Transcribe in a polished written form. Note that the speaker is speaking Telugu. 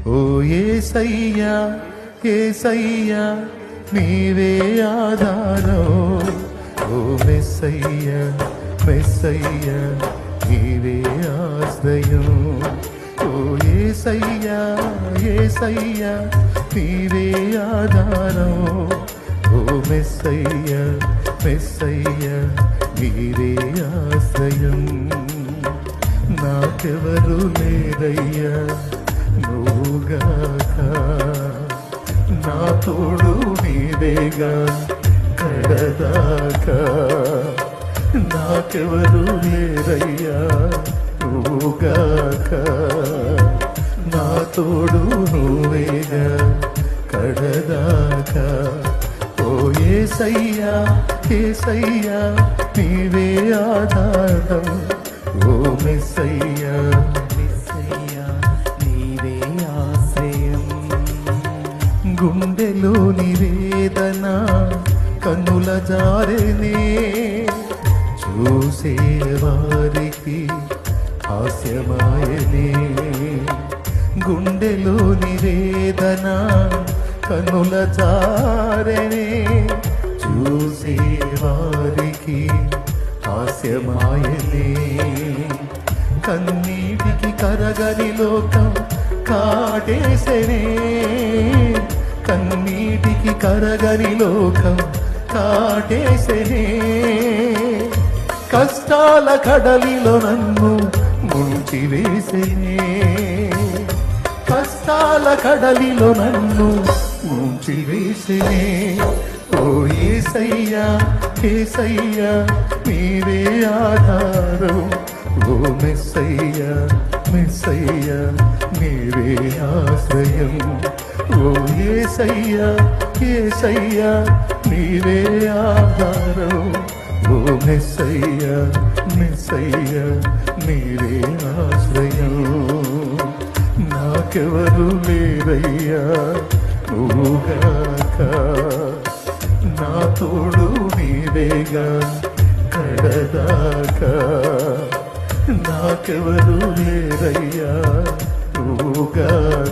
ఓ యేసయ్యా యేసయ్యా నీవే ఆధారం, ఓ మెస్సయ్యా మెస్సయ్యా నీవే ఆశ్రయం. ఓ యేసయ్యా యేసయ్యా నీవే ఆధారం, ఓ మెస్సయ్యా మెస్సయ్యా నీవే ఆశ్రయం. నాకెవరు లేరయ్యా నువ్వుగాక, నా తోడు నీవేగా కడదాకా. నాకెవరు లేరయ్యా నువ్వుగాక, నా తోడు నువ్వేగా కడదాకా. ఓ యేసయ్యా యేసయ్యా నీవే ఆధారం, ఓ మెస్సయ్యా మెస్సయ్యా నీవే ఆశ్రయం. గుండెలోని వేదన కన్నుల జారెనే, చూసే వారికి హాస్యమాయనే. గుండెలోని వేదన కన్నుల జారెనే, చూసే వారికి హాస్యమాయనే. కన్నీటికి కరగని లోకం కాటేసెనే, కన్నీటికి కరగని లోకం కాటేసెనే. కష్టాల కడలిలో నన్ను ముంచివేసెనే, కష్టాల కడలిలో నన్ను ముంచివేసెనే. ఓ యేసయ్యా యేసయ్యా నీవే ఆధారం, ఓ మెస్సయ్యా మెస్సయ్యా నీవే ఆశ్రయం. ఓ యేసయ్యా యేసయ్యా నీవే ఆధారం, ఓ మెస్సయ్యా మెస్సయ్యా నీవే ఆశ్రయం. నాకెవరు లేరయ్యా నువ్వుగాక, నా తోడు నీవేగా కడదాకా. నాకెవరు లేరయ్యా నువ్వుగాక,